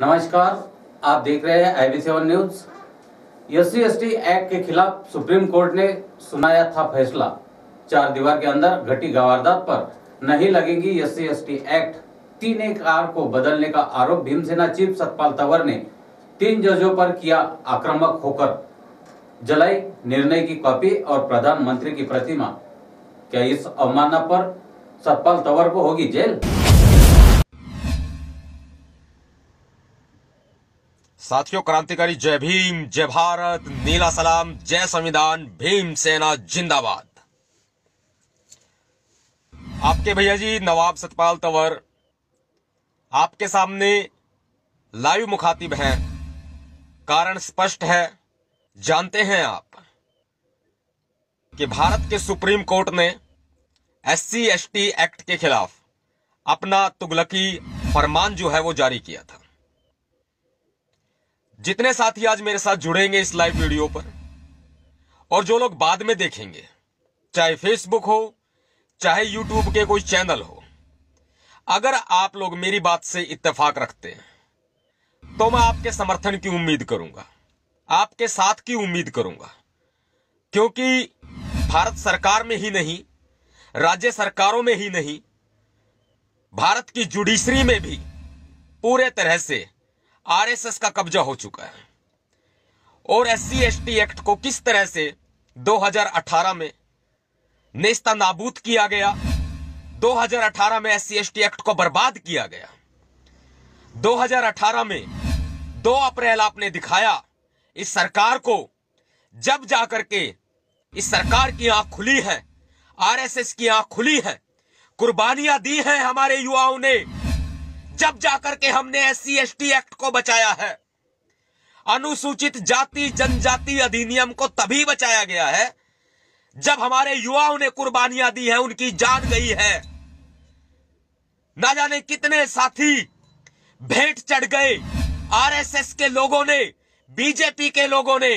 नमस्कार, आप देख रहे हैं IB7 न्यूज। SC/ST एक्ट के खिलाफ सुप्रीम कोर्ट ने सुनाया था फैसला। 4 दीवार के अंदर घटी वारदात पर नहीं लगेगी SC/ST एक्ट। 3 कार को बदलने का आरोप भीमसेना चीफ सतपाल तंवर ने 3 जजों पर किया। आक्रामक होकर जलाई निर्णय की कॉपी और प्रधानमंत्री की प्रतिमा। क्या इस अवमानना पर सतपाल तंवर को होगी जेल? साथियों, क्रांतिकारी जय भीम, जय भारत, नीला सलाम, जय संविधान, भीम सेना जिंदाबाद। आपके भैया जी नवाब सतपाल तंवर आपके सामने लाइव मुखातिब हैं। कारण स्पष्ट है, जानते हैं आप कि भारत के सुप्रीम कोर्ट ने SC/ST एक्ट के खिलाफ अपना तुगलकी फरमान जो है वो जारी किया था। जितने साथी आज मेरे साथ जुड़ेंगे इस लाइव वीडियो पर और जो लोग बाद में देखेंगे, चाहे फेसबुक हो चाहे यूट्यूब के कोई चैनल हो, अगर आप लोग मेरी बात से इत्तेफाक रखते हैं तो मैं आपके समर्थन की उम्मीद करूंगा, आपके साथ की उम्मीद करूंगा। क्योंकि भारत सरकार में ही नहीं, राज्य सरकारों में ही नहीं, भारत की जुडिशरी में भी पूरे तरह से RSS का कब्जा हो चुका है। और SC/ST एक्ट को किस तरह से 2018 में नेस्ता नाबूद किया गया, 2018 में SC/ST एक्ट को बर्बाद किया गया। 2018 में 2 अप्रैल आपने दिखाया इस सरकार को, जब जाकर के इस सरकार की आंख खुली है, RSS की आंख खुली है, कुर्बानियां दी हैं हमारे युवाओं ने, जब जाकर के हमने SC/ST एक्ट को बचाया है। अनुसूचित जाति जनजाति अधिनियम को तभी बचाया गया है जब हमारे युवाओं ने कुर्बानियां दी हैं, उनकी जान गई है। ना जाने कितने साथी भेंट चढ़ गए RSS के लोगों ने, बीजेपी के लोगों ने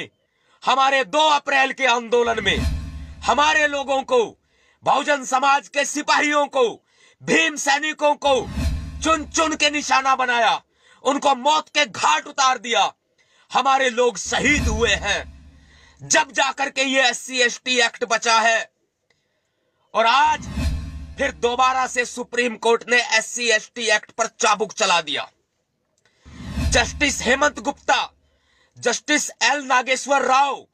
हमारे 2 अप्रैल के आंदोलन में हमारे लोगों को, बहुजन समाज के सिपाहियों को, भीम सैनिकों को चुन चुन के निशाना बनाया, उनको मौत के घाट उतार दिया। हमारे लोग शहीद हुए हैं, जब जाकर के ये SC/ST एक्ट बचा है। और आज फिर दोबारा से सुप्रीम कोर्ट ने SC/ST एक्ट पर चाबुक चला दिया। Justice Hemant Gupta, justice L Nageshwar Rao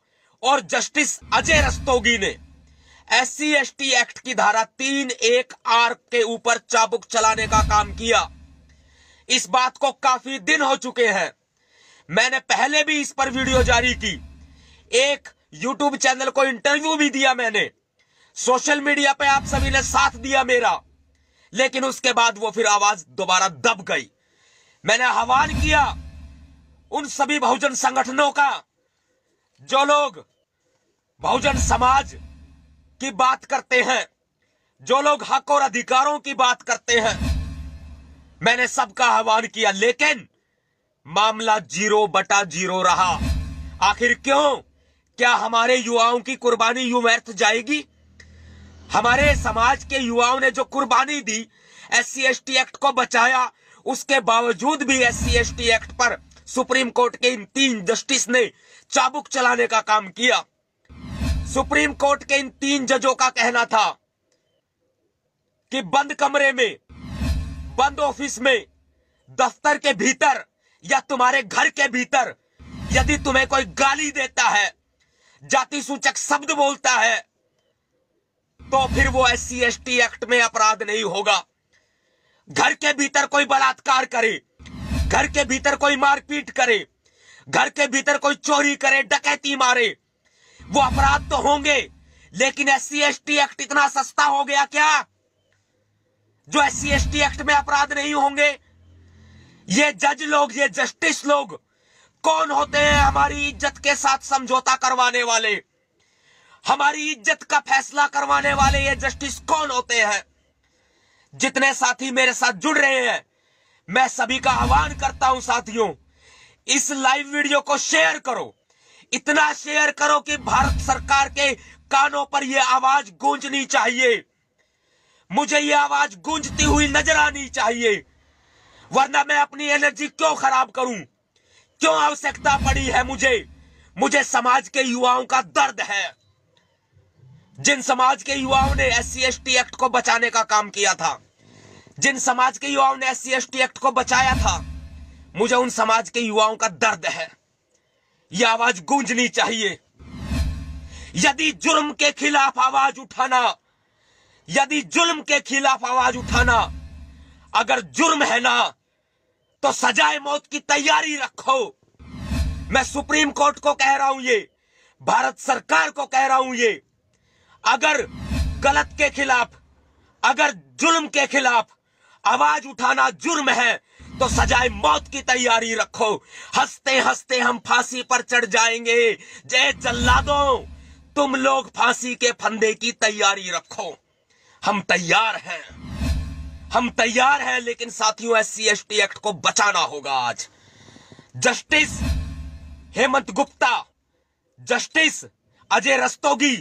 और जस्टिस अजय रस्तोगी ने SC/ST एक्ट की धारा 3(1)(R) के ऊपर चाबुक चलाने का काम किया। इस बात को काफी दिन हो चुके हैं। मैंने पहले भी इस पर वीडियो जारी की, एक YouTube चैनल को इंटरव्यू भी दिया मैंने, सोशल मीडिया पे आप सभी ने साथ दिया मेरा, लेकिन उसके बाद वो फिर आवाज दोबारा दब गई। मैंने आह्वान किया उन सभी बहुजन संगठनों का जो लोग बहुजन समाज की बात करते हैं, जो लोग हक और अधिकारों की बात करते हैं, मैंने सबका आह्वान किया, लेकिन मामला 0/0 रहा। आखिर क्यों? क्या हमारे युवाओं की कुर्बानी यूं व्यर्थ जाएगी? हमारे समाज के युवाओं ने जो कुर्बानी दी, SC/ST एक्ट को बचाया, उसके बावजूद भी SC/ST एक्ट पर सुप्रीम कोर्ट के इन 3 जस्टिस ने चाबुक चलाने का काम किया। सुप्रीम कोर्ट के इन 3 जजों का कहना था कि बंद कमरे में, बंद ऑफिस में, दफ्तर के भीतर या तुम्हारे घर के भीतर यदि तुम्हें कोई गाली देता है, जाति सूचक शब्द बोलता है, तो फिर वो SC/ST एक्ट में अपराध नहीं होगा। घर के भीतर कोई बलात्कार करे, घर के भीतर कोई मारपीट करे, घर के भीतर कोई चोरी करे, डकैती मारे, वो अपराध तो होंगे, लेकिन SC/ST एक्ट इतना सस्ता हो गया क्या जो SC/ST एक्ट में अपराध नहीं होंगे? ये जज लोग, ये जस्टिस लोग कौन होते हैं हमारी इज्जत के साथ समझौता करवाने वाले? हमारी इज्जत का फैसला करवाने वाले ये जस्टिस कौन होते हैं? जितने साथी मेरे साथ जुड़ रहे हैं, मैं सभी का आह्वान करता हूं साथियों, इस लाइव वीडियो को शेयर करो, इतना शेयर करो कि भारत सरकार के कानों पर यह आवाज गूंजनी चाहिए। मुझे यह आवाज गूंजती हुई नजर आनी चाहिए। वरना मैं अपनी एनर्जी क्यों खराब करूं? क्यों आवश्यकता पड़ी है मुझे समाज के युवाओं का दर्द है। जिन समाज के युवाओं ने SC/ST एक्ट को बचाने का काम किया था, जिन समाज के युवाओं ने SC/ST एक्ट को बचाया था, मुझे उन समाज के युवाओं का दर्द है। यह आवाज गूंजनी चाहिए। यदि जुर्म के खिलाफ आवाज उठाना, यदि जुल्म के खिलाफ आवाज उठाना अगर जुर्म है ना, तो सजाए मौत की तैयारी रखो। मैं सुप्रीम कोर्ट को कह रहा हूं, ये भारत सरकार को कह रहा हूं, ये अगर गलत के खिलाफ, अगर जुल्म के खिलाफ आवाज उठाना जुर्म है, तो सजाए मौत की तैयारी रखो। हंसते हंसते हम फांसी पर चढ़ जाएंगे। जय जल्लादों, तुम लोग फांसी के फंदे की तैयारी रखो। हम तैयार हैं, हम तैयार हैं, लेकिन साथियों SC/ST एक्ट को बचाना होगा। आज जस्टिस हेमंत गुप्ता, जस्टिस अजय रस्तोगी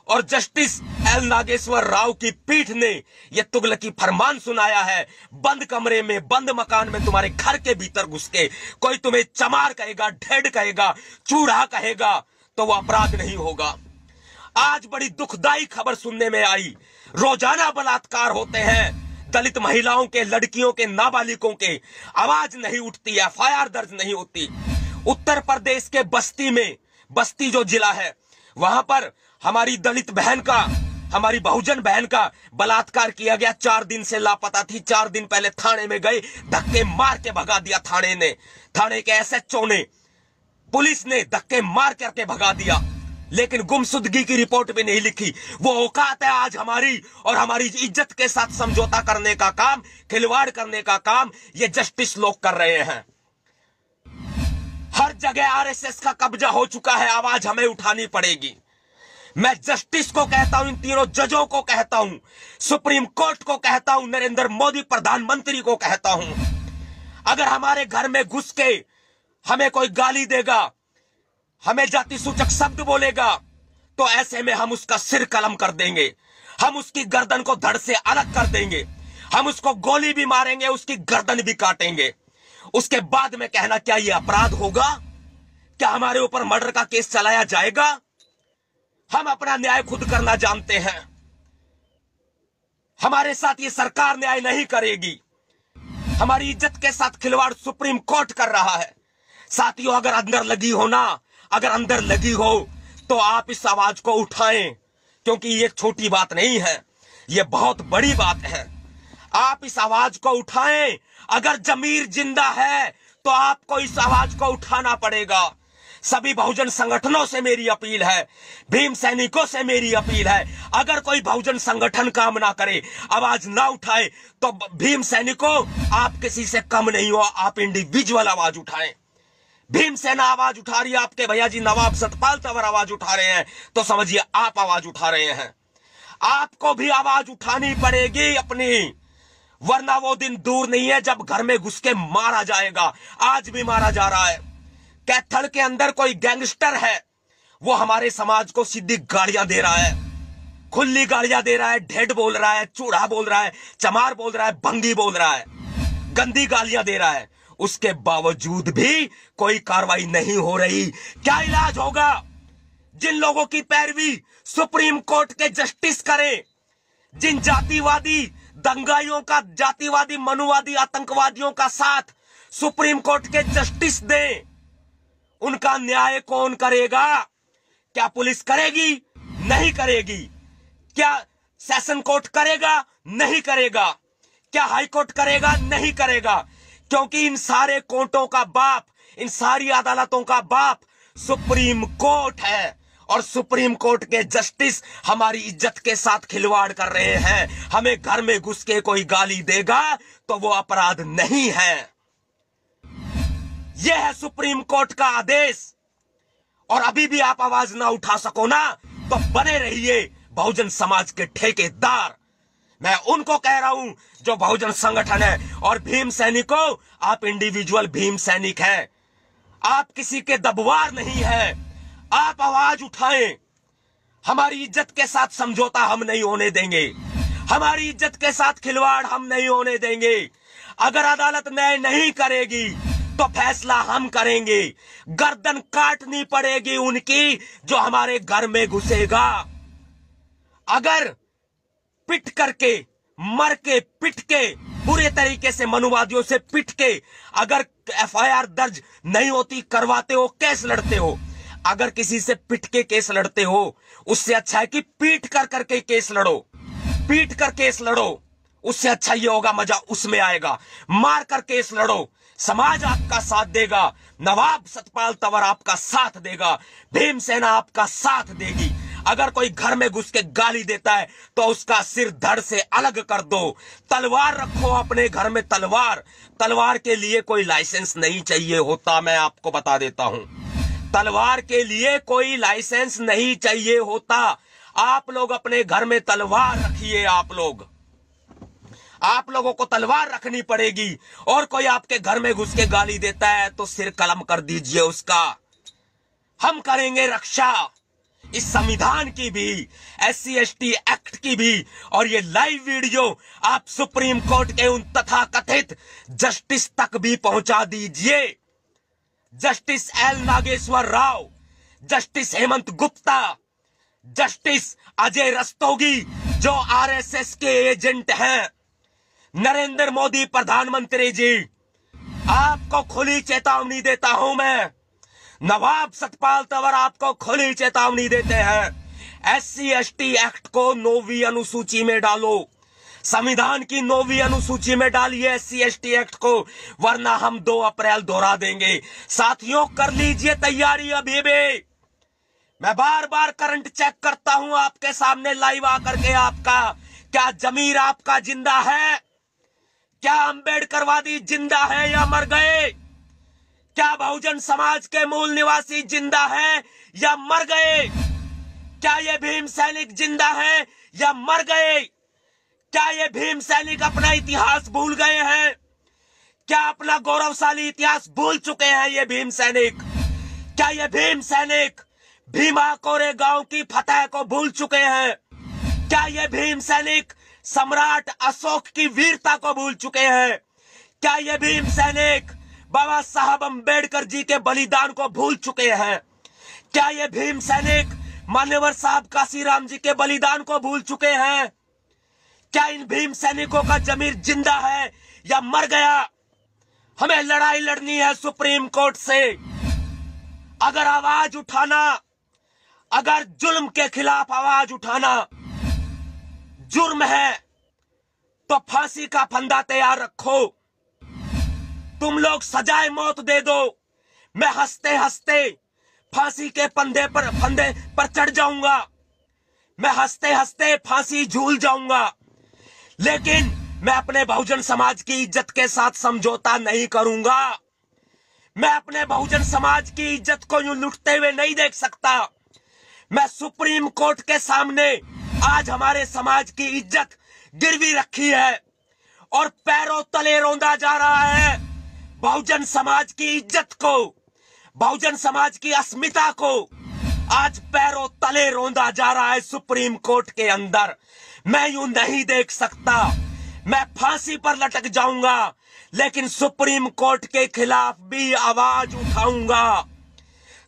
और जस्टिस L नागेश्वर राव की पीठ ने यह तुगलकी फरमान सुनाया है। बंद कमरे में, बंद मकान में, तुम्हारे घर के भीतर घुस के कोई तुम्हें चमार कहेगा, ढेड कहेगा, चूड़ा कहेगा, तो वह अपराध नहीं होगा। आज बड़ी दुखदाई खबर सुनने में आई। रोजाना बलात्कार होते हैं, दलित महिलाओं के, लड़कियों के, नाबालिगों के, आवाज नहीं उठती, FIR दर्ज नहीं होती। उत्तर प्रदेश के बस्ती में, बस्ती जो जिला है, वहां पर हमारी दलित बहन का, हमारी बहुजन बहन का बलात्कार किया गया। 4 दिन से लापता थी। 4 दिन पहले थाने में गए, धक्के मार के भगा दिया थाने ने, थाने के SHO ने, पुलिस ने धक्के मार करके भगा दिया। लेकिन गुमशुदगी की रिपोर्ट भी नहीं लिखी। वो औकात है आज हमारी और हमारी इज्जत के साथ समझौता करने का काम, खिलवाड़ करने का काम ये जस्टिस लोग कर रहे हैं। हर जगह RSS का कब्जा हो चुका है। आवाज हमें उठानी पड़ेगी। मैं जस्टिस को कहता हूं, इन तीनों जजों को कहता हूं, सुप्रीम कोर्ट को कहता हूं, नरेंद्र मोदी प्रधानमंत्री को कहता हूं, अगर हमारे घर में घुस के हमें कोई गाली देगा, हमें जाति सूचक शब्द बोलेगा, तो ऐसे में हम उसका सिर कलम कर देंगे, हम उसकी गर्दन को धड़ से अलग कर देंगे, हम उसको गोली भी मारेंगे, उसकी गर्दन भी काटेंगे। उसके बाद में कहना क्या यह अपराध होगा? क्या हमारे ऊपर मर्डर का केस चलाया जाएगा? हम अपना न्याय खुद करना जानते हैं। हमारे साथ ये सरकार न्याय नहीं करेगी। हमारी इज्जत के साथ खिलवाड़ सुप्रीम कोर्ट कर रहा है। साथियों, अगर अंदर लगी हो ना, अगर अंदर लगी हो, तो आप इस आवाज को उठाएं, क्योंकि ये छोटी बात नहीं है, ये बहुत बड़ी बात है। आप इस आवाज को उठाएं। अगर जमीर जिंदा है तो आपको इस आवाज को उठाना पड़ेगा। सभी बहुजन संगठनों से मेरी अपील है, भीम सैनिकों से मेरी अपील है, अगर कोई बहुजन संगठन काम ना करे, आवाज ना उठाए, तो भीम सैनिकों, आप किसी से कम नहीं हो, आप इंडिविजुअल आवाज उठाएं। भीम सेना आवाज उठा रही है, आपके भैया जी नवाब सतपाल तंवर आवाज उठा रहे हैं, तो समझिए आप आवाज उठा रहे हैं। आपको भी आवाज उठानी पड़ेगी अपनी, वरना वो दिन दूर नहीं है जब घर में घुस के मारा जाएगा। आज भी मारा जा रहा है। कैथल के अंदर कोई गैंगस्टर है, वो हमारे समाज को सीधी गालियां दे रहा है, खुली गालियां दे रहा है, ढेड बोल रहा है, चूड़ा बोल रहा है, चमार बोल रहा है, भंगी बोल रहा है, गंदी गालियां दे रहा है। उसके बावजूद भी कोई कार्रवाई नहीं हो रही। क्या इलाज होगा? जिन लोगों की पैरवी सुप्रीम कोर्ट के जस्टिस करें, जिन जातिवादी दंगाइयों का, जातिवादी मनुवादी आतंकवादियों का साथ सुप्रीम कोर्ट के जस्टिस दें, उनका न्याय कौन करेगा? क्या पुलिस करेगी? नहीं करेगी। क्या सेशन कोर्ट करेगा? नहीं करेगा। क्या हाई कोर्ट करेगा? नहीं करेगा। क्योंकि इन सारे कोर्टों का बाप, इन सारी अदालतों का बाप सुप्रीम कोर्ट है, और सुप्रीम कोर्ट के जस्टिस हमारी इज्जत के साथ खिलवाड़ कर रहे हैं। हमें घर में घुस के कोई गाली देगा तो वो अपराध नहीं है। यह है सुप्रीम कोर्ट का आदेश। और अभी भी आप आवाज ना उठा सको ना, तो बने रहिए बहुजन समाज के ठेकेदार। मैं उनको कह रहा हूं जो बहुजन संगठन है, और भीम सैनिकों, आप इंडिविजुअल भीम सैनिक हैं, आप किसी के दबवार नहीं है। आप आवाज उठाएं। हमारी इज्जत के साथ समझौता हम नहीं होने देंगे, हमारी इज्जत के साथ खिलवाड़ हम नहीं होने देंगे। अगर अदालत न्याय नहीं करेगी तो फैसला हम करेंगे। गर्दन काटनी पड़ेगी उनकी जो हमारे घर में घुसेगा। अगर पिट करके, मर के, पिट के, बुरे तरीके से मनुवादियों से पिट के अगर एफआईआर दर्ज नहीं होती, करवाते हो, केस लड़ते हो, अगर किसी से पिट के केस लड़ते हो, उससे अच्छा है कि पीट कर करके केस लड़ो। पीट कर केस लड़ो, उससे अच्छा ये होगा, मजा उसमें आएगा। मार कर केस लड़ो, समाज आपका साथ देगा, नवाब सतपाल तंवर आपका साथ देगा, भीमसेना आपका साथ देगी। अगर कोई घर में घुस के गाली देता है तो उसका सिर धड़ से अलग कर दो। तलवार रखो अपने घर में, तलवार। तलवार के लिए कोई लाइसेंस नहीं चाहिए होता, मैं आपको बता देता हूं। तलवार के लिए कोई लाइसेंस नहीं चाहिए होता। आप लोग अपने घर में तलवार रखिए। आप लोगों को तलवार रखनी पड़ेगी। और कोई आपके घर में घुस के गाली देता है तो सिर कलम कर दीजिए उसका। हम करेंगे रक्षा इस संविधान की भी, SC/ST एक्ट की भी। और ये लाइव वीडियो आप सुप्रीम कोर्ट के उन तथाकथित जस्टिस तक भी पहुंचा दीजिए। Justice L Nageshwar Rao, justice Hemant Gupta, justice Ajay Rastogi जो RSS के एजेंट हैं, नरेंद्र मोदी प्रधानमंत्री जी, आपको खुली चेतावनी देता हूं मैं। नवाब सतपाल तंवर आपको खुली चेतावनी देते हैं। SC/ST एक्ट को 9वीं अनुसूची में डालो, संविधान की 9वीं अनुसूची में डालिए SC/ST एक्ट को, वरना हम 2 अप्रैल दोहरा देंगे। साथियों, कर लीजिए तैयारी अभी भी। मैं बार बार करंट चेक करता हूं आपके सामने लाइव आकर के। आपका क्या जमीर आपका जिंदा है? क्या अंबेडकरवादी जिंदा है या मर गए? क्या बहुजन समाज के मूल निवासी जिंदा है या मर गए? क्या ये भीम सैनिक जिंदा है या मर गए? क्या ये भीम सैनिक अपना इतिहास भूल गए हैं? क्या अपना गौरवशाली इतिहास भूल चुके हैं ये भीम सैनिक? क्या ये भीम सैनिक भीमा कोरेगांव की फतह को भूल चुके हैं? क्या ये भीम सैनिक सम्राट अशोक की वीरता को भूल चुके हैं? क्या ये भीम सैनिक बाबा साहब अंबेडकर जी के बलिदान को भूल चुके हैं? क्या ये भीम सैनिक मान्यवर साहब काशीराम जी के बलिदान को भूल चुके हैं? क्या इन भीम सैनिकों का जमीर जिंदा है या मर गया? हमें लड़ाई लड़नी है सुप्रीम कोर्ट से। अगर आवाज उठाना, अगर जुल्म के खिलाफ आवाज उठाना जुर्म है तो फांसी का फंदा तैयार रखो। तुम लोग सजाए मौत दे दो, मैं हंसते हंसते फांसी के फंदे पर चढ़ जाऊंगा। मैं हंसते हंसते फांसी झूल जाऊंगा, लेकिन मैं अपने बहुजन समाज की इज्जत के साथ समझौता नहीं करूंगा। मैं अपने बहुजन समाज की इज्जत को यूं लुटते हुए नहीं देख सकता। मैं सुप्रीम कोर्ट के सामने आज हमारे समाज की इज्जत गिरवी रखी है और पैरों तले रौंदा जा रहा है। बहुजन समाज की इज्जत को, बहुजन समाज की अस्मिता को आज पैरों तले रौंदा जा रहा है सुप्रीम कोर्ट के अंदर। मैं यूं नहीं देख सकता। मैं फांसी पर लटक जाऊंगा, लेकिन सुप्रीम कोर्ट के खिलाफ भी आवाज उठाऊंगा।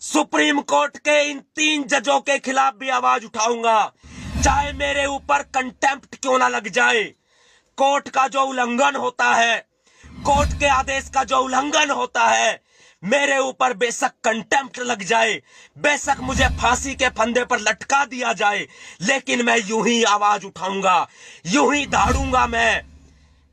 सुप्रीम कोर्ट के इन 3 जजों के खिलाफ भी आवाज उठाऊंगा, चाहे मेरे ऊपर कंटेम्प्ट क्यों ना लग जाए। कोर्ट का जो उल्लंघन होता है, कोर्ट के आदेश का जो उल्लंघन होता है, मेरे ऊपर बेशक कंटेम्प्ट लग जाए, बेशक मुझे फांसी के फंदे पर लटका दिया जाए, लेकिन मैं यूं ही आवाज उठाऊंगा, यूं ही दहाड़ूंगा। मैं,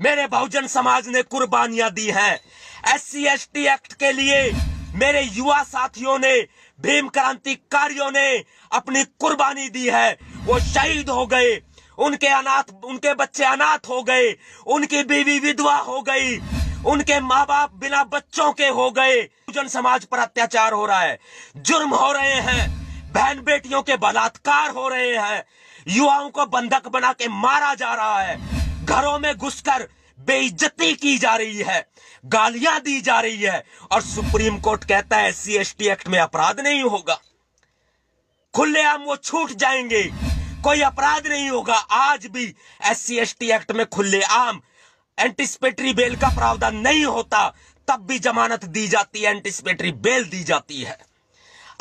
मेरे बहुजन समाज ने कुर्बानियां दी हैं। SC/ST एक्ट के लिए मेरे युवा साथियों ने, भीम क्रांतिकारियों ने अपनी कुर्बानी दी है। वो शहीद हो गए, उनके बच्चे अनाथ हो गए, उनकी बीवी विधवा हो गई, उनके माँ बाप बिना बच्चों के हो गए। बहुजन समाज पर अत्याचार हो रहा है, जुर्म हो रहे हैं, बहन बेटियों के बलात्कार हो रहे हैं, युवाओं को बंधक बना के मारा जा रहा है, घरों में घुसकर बेइज्जती की जा रही है, गालियां दी जा रही है, और सुप्रीम कोर्ट कहता है SC/ST एक्ट में अपराध नहीं होगा, खुलेआम वो छूट जाएंगे, कोई अपराध नहीं होगा। आज भी SC/ST एक्ट में खुलेआम एंटिसिपेटरी बेल का प्रावधान नहीं होता तब भी जमानत दी जाती है, एंटिसिपेटरी बेल दी जाती है।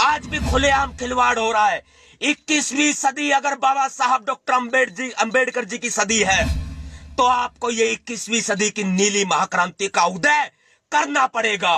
आज भी खुलेआम खिलवाड़ हो रहा है। 21वीं सदी अगर बाबा साहब डॉक्टर अंबेडकर जी की सदी है तो आपको ये 21वीं सदी की नीली महाक्रांति का उदय करना पड़ेगा।